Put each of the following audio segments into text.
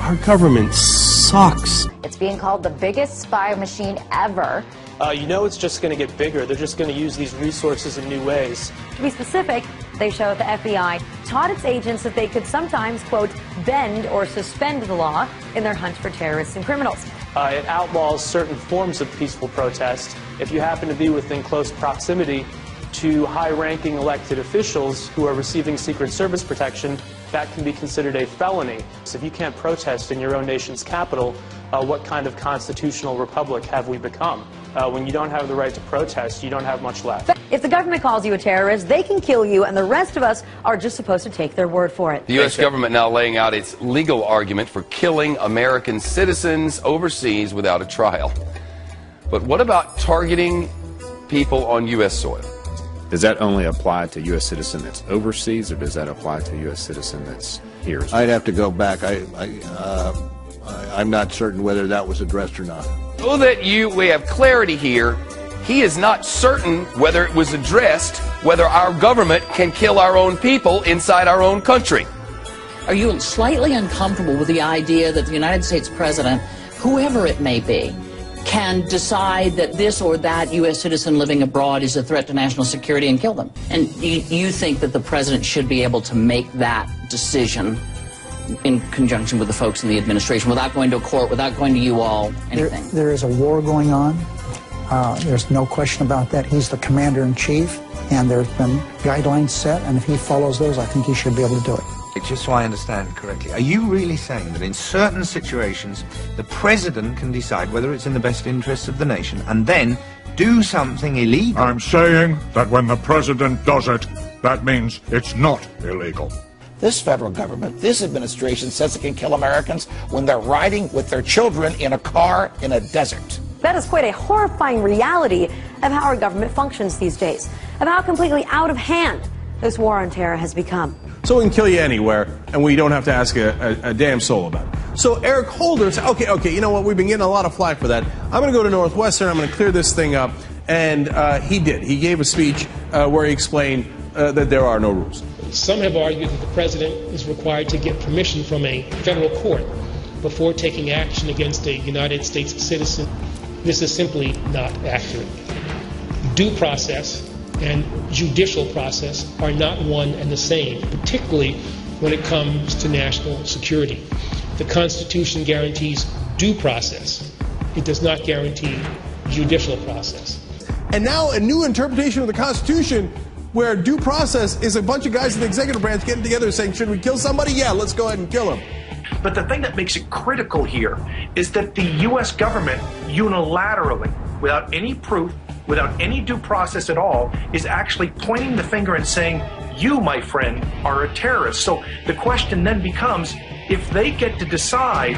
Our government sucks. It's being called the biggest spy machine ever. You know it's just going to get bigger. They're just going to use these resources in new ways. To be specific, they show that the FBI taught its agents that they could sometimes, quote, bend or suspend the law in their hunt for terrorists and criminals. It outlaws certain forms of peaceful protest. If you happen to be within close proximity to high-ranking elected officials who are receiving Secret Service protection, that can be considered a felony. So if you can't protest in your own nation's capital, what kind of constitutional republic have we become? When you don't have the right to protest, you don't have much left. If the government calls you a terrorist, they can kill you, and the rest of us are just supposed to take their word for it. The U.S. government now laying out its legal argument for killing American citizens overseas without a trial. But what about targeting people on U.S. soil? Does that only apply to U.S. citizen that's overseas, or does that apply to U.S. citizen that's here? I'd have to go back. I'm not certain whether that was addressed or not. So that we have clarity here, he is not certain whether it was addressed, whether our government can kill our own people inside our own country. Are you slightly uncomfortable with the idea that the United States president, whoever it may be, can decide that this or that U.S. citizen living abroad is a threat to national security and kill them? And you think that the president should be able to make that decision in conjunction with the folks in the administration, without going to a court, without going to you all, anything? There is a war going on. There's no question about that. He's the commander-in-chief, and there's been guidelines set, and if he follows those, I think he should be able to do it. Just so I understand correctly, are you really saying that in certain situations the president can decide whether it's in the best interests of the nation and then do something illegal? I'm saying that when the president does it, that means it's not illegal. This federal government, this administration says it can kill Americans when they're riding with their children in a car in a desert. That is quite a horrifying reality of how our government functions these days, of how completely out of hand this war on terror has become. So we can kill you anywhere, and we don't have to ask a damn soul about it. So Eric Holder said, okay, you know what, we've been getting a lot of flack for that. I'm going to go to Northwestern, I'm going to clear this thing up. And he did. He gave a speech where he explained that there are no rules. Some have argued that the president is required to get permission from a federal court before taking action against a United States citizen. This is simply not accurate. Due process and judicial process are not one and the same, particularly when it comes to national security. The Constitution guarantees due process. It does not guarantee judicial process. And now a new interpretation of the Constitution where due process is a bunch of guys in the executive branch getting together saying, should we kill somebody? Yeah, let's go ahead and kill him. But the thing that makes it critical here is that the U.S. government unilaterally, without any proof, without any due process at all, is actually pointing the finger and saying, you, my friend, are a terrorist. So the question then becomes, if they get to decide,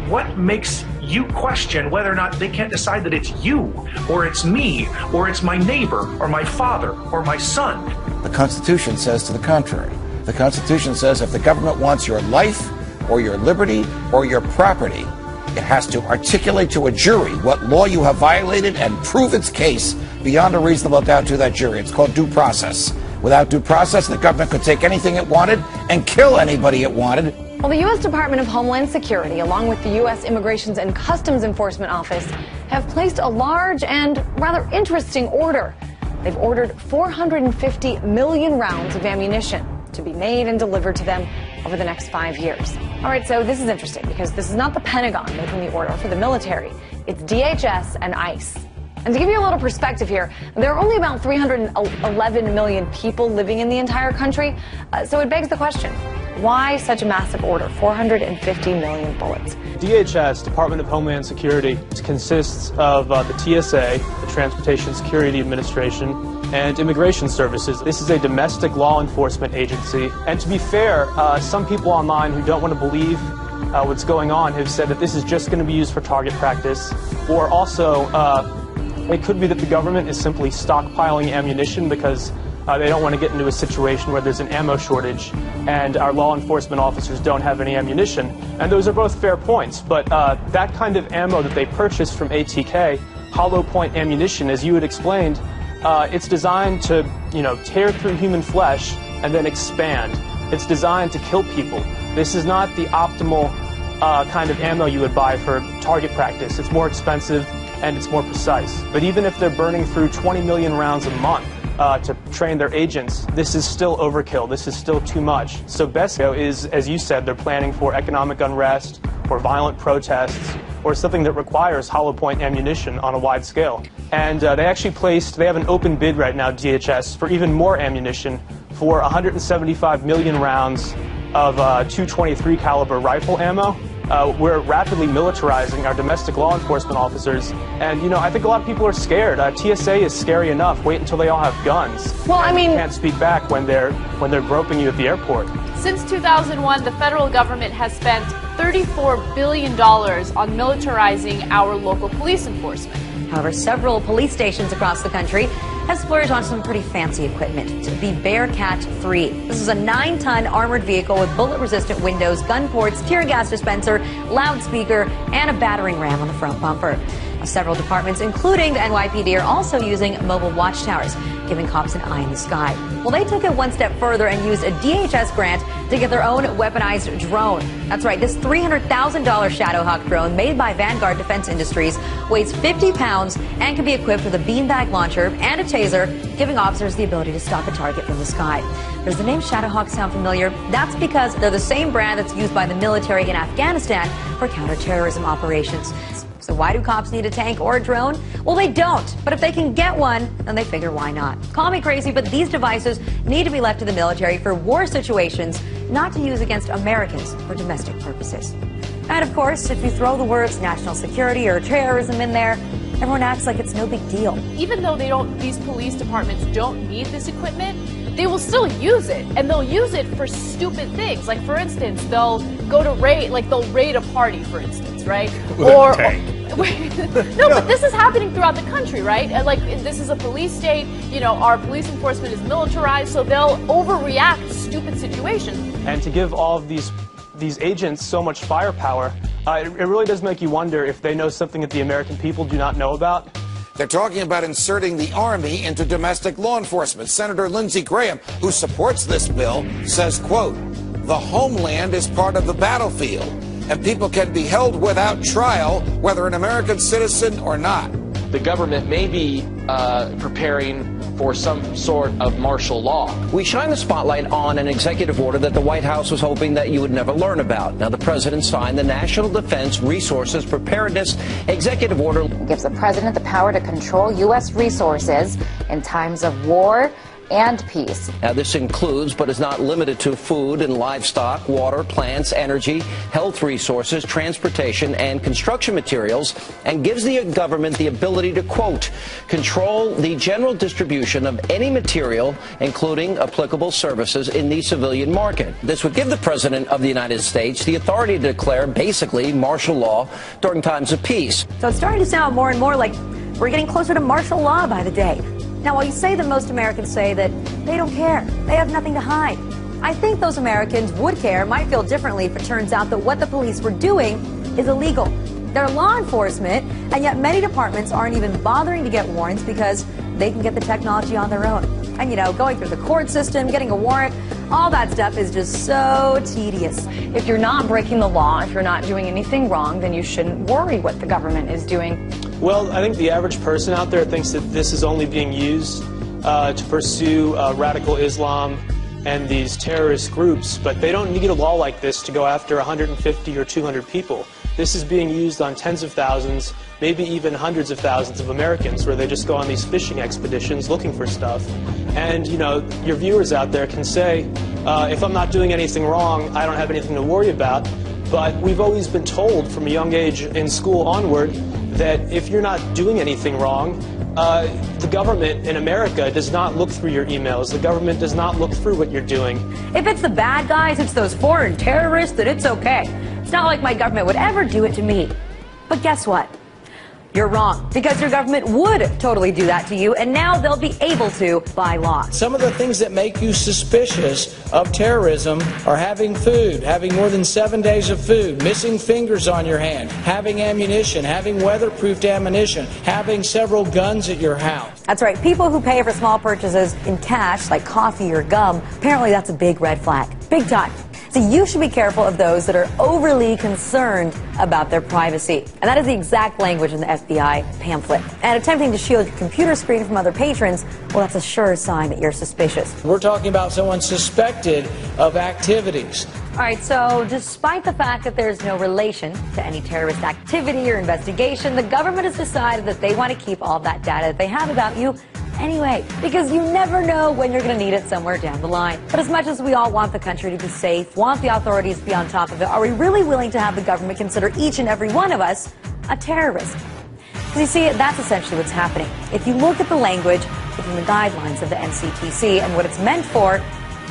what makes you question whether or not they can't decide that it's you, or it's me, or it's my neighbor, or my father, or my son? The Constitution says to the contrary. The Constitution says if the government wants your life, or your liberty, or your property, it has to articulate to a jury what law you have violated and prove its case beyond a reasonable doubt to that jury. It's called due process. Without due process, the government could take anything it wanted and kill anybody it wanted. Well, the U.S. Department of Homeland Security, along with the U.S. Immigrations and Customs Enforcement Office, have placed a large and rather interesting order. They've ordered 450 million rounds of ammunition to be made and delivered to them over the next 5 years. All right, so this is interesting because this is not the Pentagon making the order for the military. It's DHS and ICE. And to give you a little perspective here, there are only about 311 million people living in the entire country, so it begs the question, why such a massive order, 450 million bullets? DHS, Department of Homeland Security, consists of the TSA, the Transportation Security Administration, and Immigration Services. This is a domestic law enforcement agency. And to be fair, some people online who don't want to believe what's going on have said that this is just going to be used for target practice, or also it could be that the government is simply stockpiling ammunition because they don't want to get into a situation where there's an ammo shortage and our law enforcement officers don't have any ammunition. And those are both fair points, but that kind of ammo that they purchased from ATK, hollow point ammunition, as you had explained, it's designed to, tear through human flesh and then expand. It's designed to kill people. This is not the optimal kind of ammo you would buy for target practice. It's more expensive and it's more precise. But even if they're burning through 20 million rounds a month to train their agents, this is still overkill. This is still too much. So best is, as you said, they're planning for economic unrest or violent protests or something that requires hollow point ammunition on a wide scale. And they have an open bid right now, DHS, for even more ammunition for 175 million rounds of .223 caliber rifle ammo. We're rapidly militarizing our domestic law enforcement officers, and I think a lot of people are scared. TSA is scary enough. Wait until they all have guns. Well, I mean, you can't speak back when they're groping you at the airport. Since 2001, the federal government has spent $34 billion on militarizing our local police enforcement. However, several police stations across the country have splurged on some pretty fancy equipment. The Bearcat 3. This is a 9-ton armored vehicle with bullet-resistant windows, gun ports, tear gas dispenser, loudspeaker, and a battering ram on the front bumper. Several departments, including the NYPD, are also using mobile watchtowers, giving cops an eye in the sky. Well, they took it one step further and used a DHS grant to get their own weaponized drone. That's right, this $300,000 Shadowhawk drone made by Vanguard Defense Industries weighs 50 pounds and can be equipped with a beanbag launcher and a taser, giving officers the ability to stop a target from the sky. Does the name Shadowhawk sound familiar? That's because they're the same brand that's used by the military in Afghanistan for counterterrorism operations. So why do cops need a tank or a drone? Well, they don't. But if they can get one, then they figure why not. Call me crazy, but these devices need to be left to the military for war situations, not to use against Americans for domestic purposes. And of course, if you throw the words national security or terrorism in there, everyone acts like it's no big deal. Even though these police departments don't need this equipment, they will still use it, and they'll use it for stupid things. Like, for instance, they'll go to they'll raid a party, for instance, right? With a tank. No, but this is happening throughout the country, right? Like, this is a police state. Our police enforcement is militarized, so they'll overreact to stupid situations. And to give all of these agents so much firepower, it really does make you wonder if they know something that the American people do not know about. They're talking about inserting the Army into domestic law enforcement. Senator Lindsey Graham, who supports this bill, says, quote, "The homeland is part of the battlefield, and people can be held without trial, whether an American citizen or not." The government may be preparing for some sort of martial law. We shine the spotlight on an executive order that the White House was hoping that you would never learn about. Now, the president signed the National Defense Resources Preparedness Executive Order. It gives the president the power to control U.S. resources in times of war and peace. Now, this includes, but is not limited to, food and livestock, water, plants, energy, health resources, transportation, and construction materials, and gives the government the ability to, quote, control the general distribution of any material, including applicable services, in the civilian market. This would give the President of the United States the authority to declare, basically, martial law during times of peace. So it's starting to sound more and more like we're getting closer to martial law by the day. Now, while you say that most Americans say that they don't care, they have nothing to hide, I think those Americans would care, might feel differently if it turns out that what the police were doing is illegal. They're law enforcement, and yet many departments aren't even bothering to get warrants because they can get the technology on their own. And, going through the court system, getting a warrant, all that stuff is just so tedious. If you're not breaking the law, if you're not doing anything wrong, then you shouldn't worry what the government is doing. Well, I think the average person out there thinks that this is only being used to pursue radical Islam and these terrorist groups, but they don't need a law like this to go after 150 or 200 people. This is being used on tens of thousands, maybe even hundreds of thousands of Americans, where they just go on these fishing expeditions looking for stuff. And, your viewers out there can say, if I'm not doing anything wrong, I don't have anything to worry about. But we've always been told from a young age in school onward that if you're not doing anything wrong, the government in America does not look through your emails. The government does not look through what you're doing. If it's the bad guys, it's those foreign terrorists, then it's okay. It's not like my government would ever do it to me. But guess what? You're wrong, because your government would totally do that to you, and now they'll be able to by law. Some of the things that make you suspicious of terrorism are having food, having more than 7 days of food, missing fingers on your hand, having ammunition, having weatherproofed ammunition, having several guns at your house. That's right. People who pay for small purchases in cash, like coffee or gum, apparently that's a big red flag. Big time. So you should be careful of those that are overly concerned about their privacy. And that is the exact language in the FBI pamphlet. And attempting to shield your computer screen from other patrons, well, that's a sure sign that you're suspicious. We're talking about someone suspected of activities. All right, so despite the fact that there's no relation to any terrorist activity or investigation, the government has decided that they want to keep all that data that they have about you anyway, because you never know when you're going to need it somewhere down the line. But as much as we all want the country to be safe, want the authorities to be on top of it, are we really willing to have the government consider each and every one of us a terrorist? Because you see, that's essentially what's happening. If you look at the language within the guidelines of the NCTC and what it's meant for,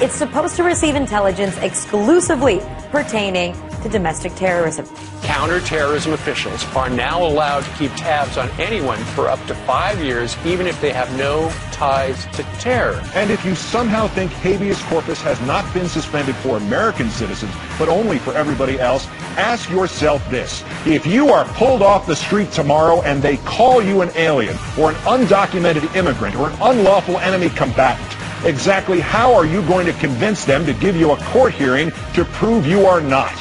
it's supposed to receive intelligence exclusively pertaining to domestic terrorism. Counterterrorism officials are now allowed to keep tabs on anyone for up to 5 years, even if they have no ties to terror. And if you somehow think habeas corpus has not been suspended for American citizens, but only for everybody else, ask yourself this. If you are pulled off the street tomorrow and they call you an alien or an undocumented immigrant or an unlawful enemy combatant, exactly how are you going to convince them to give you a court hearing to prove you are not?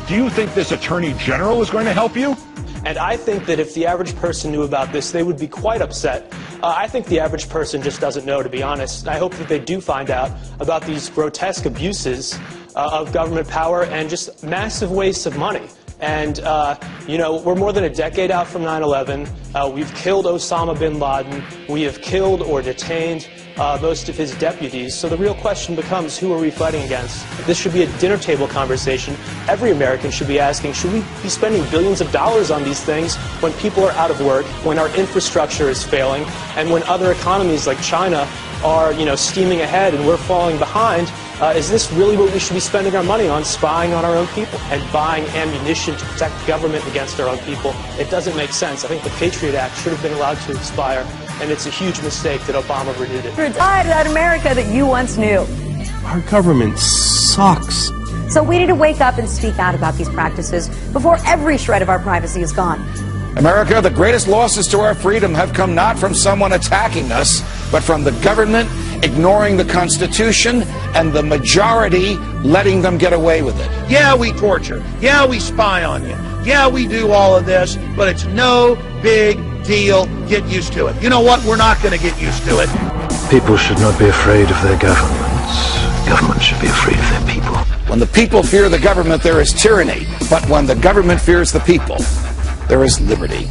Do you think this Attorney General is going to help you? And I think that if the average person knew about this, they would be quite upset. I think the average person just doesn't know, to be honest. I hope that they do find out about these grotesque abuses of government power and just massive wastes of money. And, you know, we're more than a decade out from 9/11. We've killed Osama bin Laden. We have killed or detained most of his deputies. So the real question becomes, who are we fighting against? This should be a dinner table conversation. Every American should be asking, should we be spending billions of dollars on these things when people are out of work, when our infrastructure is failing, and when other economies like China are, you know, steaming ahead and we're falling behind? Is this really what we should be spending our money on, spying on our own people and buying ammunition to protect government against our own people? It doesn't make sense. I think the Patriot Act should have been allowed to expire, and it's a huge mistake that Obama renewed it. That America that you once knew. Our government sucks. So we need to wake up and speak out about these practices before every shred of our privacy is gone. America, the greatest losses to our freedom have come not from someone attacking us, but from the government ignoring the Constitution and the majority letting them get away with it. Yeah, we torture. Yeah, we spy on you. Yeah, we do all of this, but it's no big deal. Get used to it. You know what? We're not going to get used to it. People should not be afraid of their governments. Governments should be afraid of their people. When the people fear the government, there is tyranny. But when the government fears the people, there is liberty.